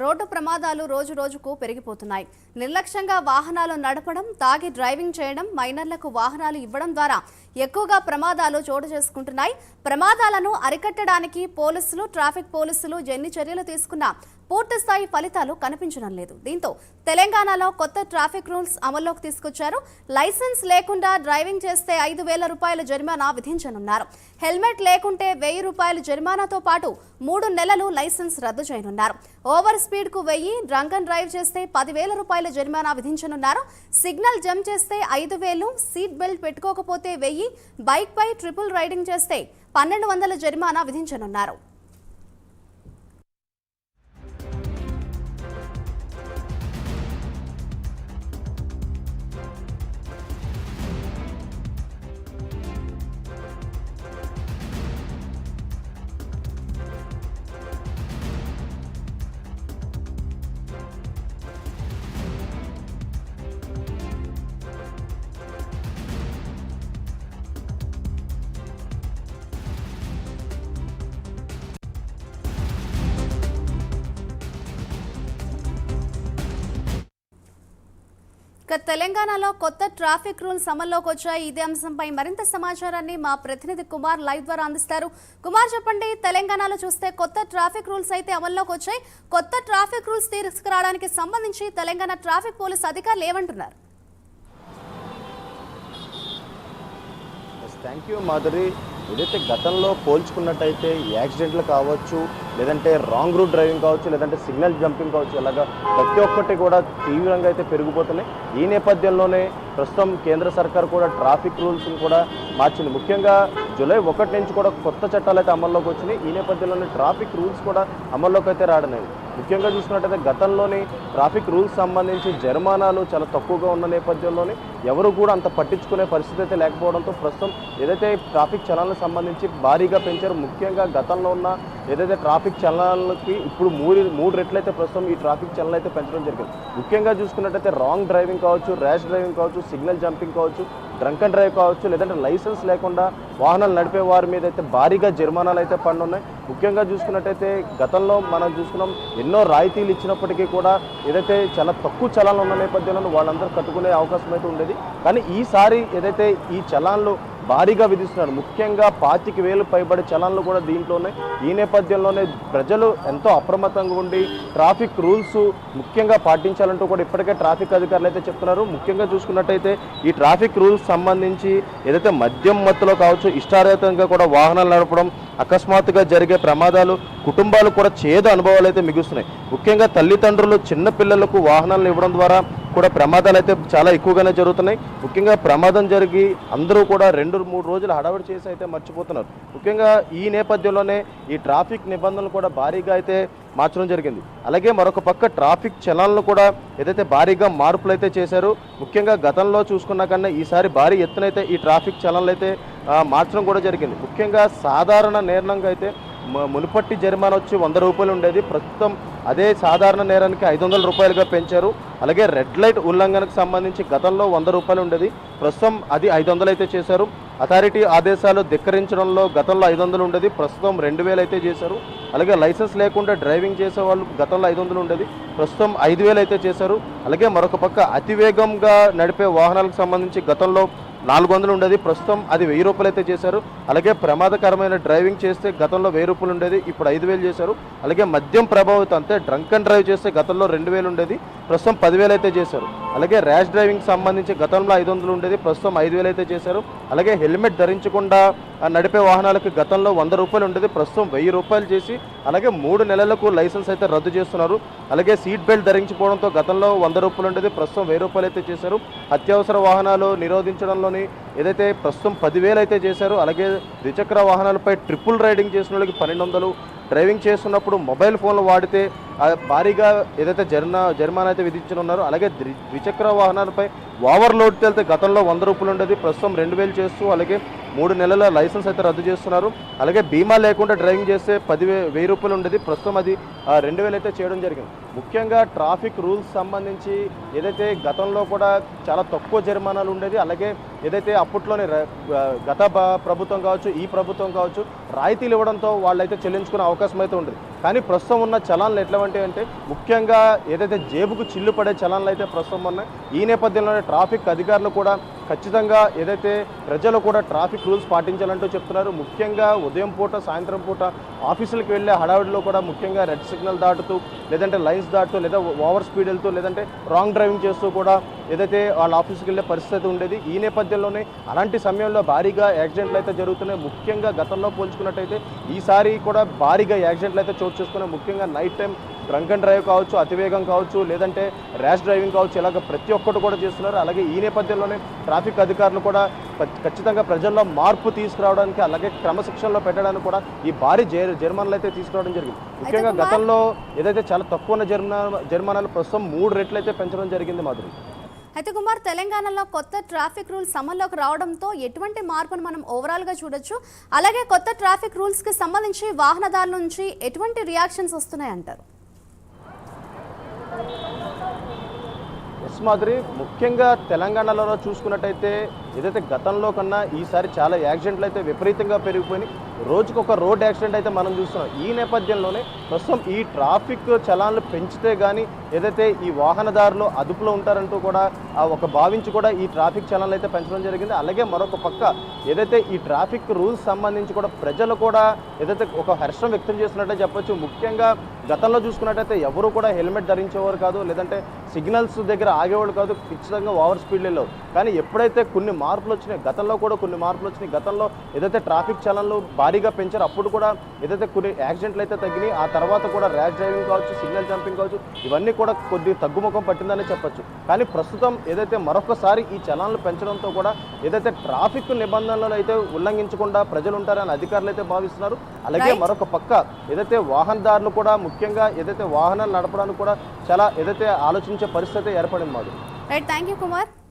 Road ప్రమాదాలు రోజు రోజుకు పెరిగిపోతున్నాయి. నిర్లక్ష్యంగా వాహనాలు నడపడం, తాగి డ్రైవింగ్ చేయడం, మైనర్లకు వాహనాలు ఇవ్వడం ద్వారా ఎక్కువగా ప్రమాదాలు చోటు చేసుకుంటున్నాయి. ప్రమాదాలను అరికట్టడానికి పోలీసులు, ట్రాఫిక్ పోలీసులు ఎన్ని చర్యలు తీసుకున్నా పూర్తి స్థాయి ఫలితాలు కనిపించడం లేదు. దీంతో తెలంగాణలో కొత్త ట్రాఫిక్ రూల్స్ అమల్లోకి తీసుకొచ్చారు. లైసెన్స్ లేకుండా డ్రైవింగ్ చేస్తే 5,000 రూపాయల జరిమానా విధించనున్నారు. హెల్మెట్ లేకుంటే 1,000 రూపాయల జరిమానాతో పాటు 3 నెలలు లైసెన్స్ రద్దు చేయనున్నారు. ఓవర్ స్పీడ్ కు 1000, డ్రంక్ అండ్ డ్రైవ్ చేస్తే 10,000 రూపాయల జరిమానా విధించనున్నారు. సిగ్నల్ జంప్ చేస్తే 5,000, సీట్ బెల్ట్ పెట్టుకోకపోతే 1000, బైక్ పై ట్రిపుల్ రైడింగ్ చేస్తే 1,200 జరిమానా విధించనున్నారు. తెలంగాణలో కొత్త ట్రాఫిక్ రూల్స్ అమల్లోకి వచ్చాయి. ఇదే అంశంపై మరింత సమాచారాన్ని మా ప్రతినిధి కుమార్ లైవ్ ద్వారా అందిస్తారు. కుమార్, చెప్పండి, తెలంగాణలో చూస్తే కొత్త ట్రాఫిక్ రూల్స్ అయితే అమల్లోకి వచ్చాయి. కొత్త ట్రాఫిక్ రూల్స్ తీసుకురావడానికి సంబంధించి తెలంగాణ ట్రాఫిక్ పోలీస్ అధికారులు ఏమంటున్నారు? Thank you Madhuri. ఏదైతే గతంలో పోల్చుకున్నట్టయితే యాక్సిడెంట్లు కావచ్చు, లేదంటే రాంగ్ రూట్ డ్రైవింగ్ కావచ్చు, లేదంటే సిగ్నల్ జంపింగ్ కావచ్చు, ఇలాగా ప్రతి ఒక్కటి కూడా తీవ్రంగా అయితే పెరిగిపోతున్నాయి. ఈ నేపథ్యంలోనే ప్రస్తుతం కేంద్ర సర్కార్ కూడా ట్రాఫిక్ రూల్స్ని కూడా మార్చింది. ముఖ్యంగా జూలై 1 నుంచి కూడా కొత్త చట్టాలు అయితే అమల్లోకి వచ్చినాయి. ఈ నేపథ్యంలోనే ట్రాఫిక్ రూల్స్ కూడా అమల్లోకి అయితే రావడం. ముఖ్యంగా చూసుకున్నట్టయితే గతంలోని ట్రాఫిక్ రూల్స్ సంబంధించి జరిమానాలు చాలా తక్కువగా ఉన్న నేపథ్యంలోనే ఎవరు కూడా అంత పట్టించుకునే పరిస్థితి అయితే లేకపోవడంతో ప్రస్తుతం ఏదైతే ట్రాఫిక్ చలనాలకు సంబంధించి భారీగా పెంచారు. ముఖ్యంగా గతంలో ఉన్న ఏదైతే ట్రాఫిక్ చలనాలకి ఇప్పుడు మూడు రెట్లయితే ప్రస్తుతం ఈ ట్రాఫిక్ చలనాలు అయితే పెంచడం జరిగింది. ముఖ్యంగా చూసుకున్నట్టయితే రాంగ్ డ్రైవింగ్ కావచ్చు, ర్యాష్ డ్రైవింగ్ కావచ్చు, సిగ్నల్ జంపింగ్ కావచ్చు, డ్రంక్ అండ్ డ్రైవ్ కావచ్చు, లేదంటే లైసెన్స్ లేకుండా వాహనాలు నడిపే వారి మీద అయితే భారీగా జరిమానాలు అయితే పడున్నాయి. ముఖ్యంగా చూసుకున్నట్టయితే గతంలో మనం చూసుకున్నాం, ఎన్నో రాయితీలు ఇచ్చినప్పటికీ కూడా ఏదైతే చాలా తక్కువ చలాన్లు ఉన్న నేపథ్యంలో వాళ్ళందరూ కట్టుకునే అవకాశం అయితే ఉండేది. కానీ ఈసారి ఏదైతే ఈ చలాన్లు భారీగా విధిస్తున్నారు, ముఖ్యంగా 25,000 పైబడి చలాన్లు కూడా దీంట్లో ఉన్నాయి. ఈ నేపథ్యంలోనే ప్రజలు ఎంతో అప్రమత్తంగా ఉండి ట్రాఫిక్ రూల్స్ ముఖ్యంగా పాటించాలంటూ కూడా ఇప్పటికే ట్రాఫిక్ అధికారులు అయితే చెప్తున్నారు. ముఖ్యంగా చూసుకున్నట్టయితే ఈ ట్రాఫిక్ రూల్స్ సంబంధించి ఏదైతే మద్యం మత్తులో కావచ్చు, ఇష్టారీతంగా కూడా వాహనాలు నడపడం, అకస్మాత్తుగా జరిగే ప్రమాదాలు, కుటుంబాలు కూడా చేదు అనుభవాలు అయితే మిగుస్తున్నాయి. ముఖ్యంగా తల్లిదండ్రులు చిన్న పిల్లలకు వాహనాలను ఇవ్వడం ద్వారా కూడా ప్రమాదాలు అయితే చాలా ఎక్కువగానే జరుగుతున్నాయి. ముఖ్యంగా ప్రమాదం జరిగి అందరూ కూడా 2-3 రోజులు హడావిడి చేసి అయితే మర్చిపోతున్నారు. ముఖ్యంగా ఈ నేపథ్యంలోనే ఈ ట్రాఫిక్ నిబంధనలు కూడా భారీగా అయితే మార్చడం జరిగింది. అలాగే మరొక పక్క ట్రాఫిక్ చలనాలను కూడా ఏదైతే భారీగా మార్పులు అయితే చేశారు. ముఖ్యంగా గతంలో చూసుకున్నా కన్నా ఈసారి భారీ ఎత్తునైతే ఈ ట్రాఫిక్ చలనాలు అయితే మార్చడం కూడా జరిగింది. ముఖ్యంగా సాధారణ నేరంగా అయితే మునుపట్టి జరిమానా వచ్చి 100 రూపాయలు ఉండేది. ప్రస్తుతం అదే సాధారణ నేరానికి 500 రూపాయలుగా పెంచారు. అలాగే రెడ్ లైట్ ఉల్లంఘనకు సంబంధించి గతంలో 100 రూపాయలు ఉండేది, ప్రస్తుతం అది 500 అయితే చేశారు. అథారిటీ ఆదేశాలు ధిక్కరించడంలో గతంలో 500 ఉండేది, ప్రస్తుతం 2,000 అయితే చేశారు. అలాగే లైసెన్స్ లేకుండా డ్రైవింగ్ చేసే వాళ్ళు గతంలో 500 ఉండేది, ప్రస్తుతం 5,000 అయితే చేశారు. అలాగే మరొక పక్క అతివేగంగా నడిపే వాహనాలకు సంబంధించి గతంలో 400 ఉండేది, ప్రస్తుతం అది 1,000 రూపాయలు అయితే చేశారు. అలాగే ప్రమాదకరమైన డ్రైవింగ్ చేస్తే గతంలో 1,000 రూపాయలు ఉండేది, ఇప్పుడు 5,000 చేశారు. అలాగే మద్యం ప్రభావితం అంటే డ్రంక్ అండ్ డ్రైవ్ చేస్తే గతంలో 2,000 ఉండేది, ప్రస్తుతం 10,000 అయితే చేశారు. అలాగే ర్యాష్ డ్రైవింగ్ సంబంధించి గతంలో 500 ఉండేది, ప్రస్తుతం 5,000 అయితే చేశారు. అలాగే హెల్మెట్ ధరించకుండా నడిపే వాహనాలకు గతంలో 100 రూపాయలు ఉండేది, ప్రస్తుతం 1,000 రూపాయలు చేసి అలాగే 3 నెలలకు లైసెన్స్ అయితే రద్దు చేస్తున్నారు. అలాగే సీట్ బెల్ట్ ధరించకపోవడంతో గతంలో 100 రూపాయలు ఉండేది, ప్రస్తుతం 1,000 రూపాయలు అయితే చేశారు. అత్యవసర వాహనాలు నిరోధించడంలోని ఏదైతే ప్రస్తుతం 10,000 అయితే చేశారు. అలాగే ద్విచక్ర వాహనాలపై ట్రిపుల్ రైడింగ్ చేసిన వాళ్ళకి 1,200, డ్రైవింగ్ చేస్తున్నప్పుడు మొబైల్ ఫోన్లు వాడితే భారీగా ఏదైతే జరిమానా అయితే విధించనున్నారు. అలాగే ద్విచక్ర వాహనాలపై ఓవర్లోడ్ వెళ్తే గతంలో 100 రూపాయలు ఉండేది, ప్రస్తుతం 2,000 చేస్తూ అలాగే 3 నెలల లైసెన్స్ అయితే రద్దు చేస్తున్నారు. అలాగే బీమా లేకుండా డ్రైవింగ్ చేస్తే 10,000 రూపాయలు ఉండేది, ప్రస్తుతం అది 2,000 అయితే చేయడం జరిగింది. ముఖ్యంగా ట్రాఫిక్ రూల్స్ సంబంధించి ఏదైతే గతంలో కూడా చాలా తక్కువ జరిమానాలు ఉండేది, అలాగే ఏదైతే అప్పట్లోనే గత ప్రభుత్వం కావచ్చు, ఈ ప్రభుత్వం కావచ్చు, రాయితీలు ఇవ్వడంతో వాళ్ళైతే చెల్లించుకునే అవకాశం అయితే ఉండేది. కానీ ప్రస్తుతం ఉన్న చలాన్లు ఎట్లాంటి అంటే ముఖ్యంగా ఏదైతే జేబుకు చిల్లు పడే చలాన్లు అయితే ప్రస్తుతం ఉన్నాయి. ఈ నేపథ్యంలోనే ట్రాఫిక్ అధికారులు కూడా ఖచ్చితంగా ఏదైతే ప్రజలు కూడా ట్రాఫిక్ రూల్స్ పాటించాలంటూ చెప్తున్నారు. ముఖ్యంగా ఉదయం పూట సాయంత్రం పూట ఆఫీసులకు వెళ్ళే హడావిడిలో కూడా ముఖ్యంగా రెడ్ సిగ్నల్ దాటుతూ లేదంటే లైన్స్ దాటుతూ లేదా ఓవర్ స్పీడ్ వెళ్తూ లేదంటే రాంగ్ డ్రైవింగ్ చేస్తూ కూడా ఏదైతే వాళ్ళ ఆఫీస్కి వెళ్ళే పరిస్థితి ఉండేది. ఈ నేపథ్యంలోనే అలాంటి సమయంలో భారీగా యాక్సిడెంట్లు అయితే జరుగుతున్నాయి. ముఖ్యంగా గతంలో పోల్చుకున్నట్టయితే ఈసారి కూడా భారీగా యాక్సిడెంట్లు అయితే చోటు చేసుకున్నాయి. ముఖ్యంగా night time drunk and drive కావచ్చు, అతివేగం కావచ్చు, లేదంటే ర్యాష్ డ్రైవింగ్ కావచ్చు, ఇలాగ ప్రతి ఒక్కటి కూడా చేస్తున్నారు. అలాగే ఈ నేపథ్యంలోనే ట్రాఫిక్ అధికారులు కూడా ఖచ్చితంగా ప్రజల్లో మార్పు తీసుకురావడానికి అలాగే క్రమశిక్షణలో పెట్టడానికి కూడా ఈ భారీ జరిమానాలు అయితే తీసుకురావడం జరిగింది. ముఖ్యంగా గతంలో ఏదైతే చాలా తక్కువ ఉన్న జరిమానాలు ప్రస్తుతం 3 రెట్లు అయితే పెంచడం జరిగింది. మాధురి, అయితే కుమార్, తెలంగాణలో కొత్త ట్రాఫిక్ రూల్స్ అమల్లోకి రావడంతో ఎటువంటి మార్పును మనం ఓవరాల్గా చూడొచ్చు? అలాగే కొత్త ట్రాఫిక్ రూల్స్కి సంబంధించి వాహనదారుల నుంచి ఎటువంటి రియాక్షన్స్ వస్తున్నాయంటారు? ఎస్ మాదిరి, ముఖ్యంగా తెలంగాణలో చూసుకున్నట్టయితే ఏదైతే గతంలో కన్నా ఈసారి చాలా యాక్సిడెంట్లు అయితే విపరీతంగా పెరిగిపోయినాయి. రోజుకొక రోడ్ యాక్సిడెంట్ అయితే మనం చూస్తున్నాం. ఈ నేపథ్యంలోనే ప్రస్తుతం ఈ ట్రాఫిక్ చలాన్లు పెంచితే కానీ ఏదైతే ఈ వాహనదారులు అదుపులో ఉంటారంటూ కూడా ఒక భావించి కూడా ఈ ట్రాఫిక్ చలాన్లు అయితే పెంచడం జరిగింది. అలాగే మరొక పక్క ఏదైతే ఈ ట్రాఫిక్ రూల్స్ సంబంధించి కూడా ప్రజలు కూడా ఏదైతే ఒక హర్షం వ్యక్తం చేస్తున్నట్టే చెప్పొచ్చు. ముఖ్యంగా గతంలో చూసుకున్నట్టయితే ఎవరు కూడా హెల్మెట్ ధరించేవారు కాదు, లేదంటే సిగ్నల్స్ దగ్గర ఆగేవాళ్ళు కాదు, ఖచ్చితంగా ఓవర్ స్పీడ్ వెళ్ళేవారు. కానీ ఎప్పుడైతే కొన్ని మార్పులు వచ్చినాయి, గతంలో కూడా కొన్ని మార్పులు వచ్చినాయి. గతంలో ఏదైతే ట్రాఫిక్ చలన్లు భారీగా పెంచారో అప్పుడు కూడా ఏదైతే కొన్ని యాక్సిడెంట్లు అయితే తగ్గినాయి. ఆ తర్వాత కూడా ర్యాష్ డ్రైవింగ్ కావచ్చు, సిగ్నల్ జంపింగ్ కావచ్చు, ఇవన్నీ కూడా కొద్ది తగ్గుముఖం పట్టిందని చెప్పొచ్చు. కానీ ప్రస్తుతం ఏదైతే మరొకసారి ఈ చలాన్లు పెంచడంతో కూడా ఏదైతే ట్రాఫిక్ నిబంధనలు అయితే ఉల్లంఘించకుండా ప్రజలు ఉంటారని అధికారులు అయితే భావిస్తున్నారు. అలాగే మరొక పక్క ఏదైతే వాహనదారులు కూడా ముఖ్యంగా ఏదైతే వాహనాలు నడపడానికి కూడా చాలా ఏదైతే ఆలోచించే పరిస్థితి ఏర్పడింది. మాది రైట్, థ్యాంక్ యూ కుమార్.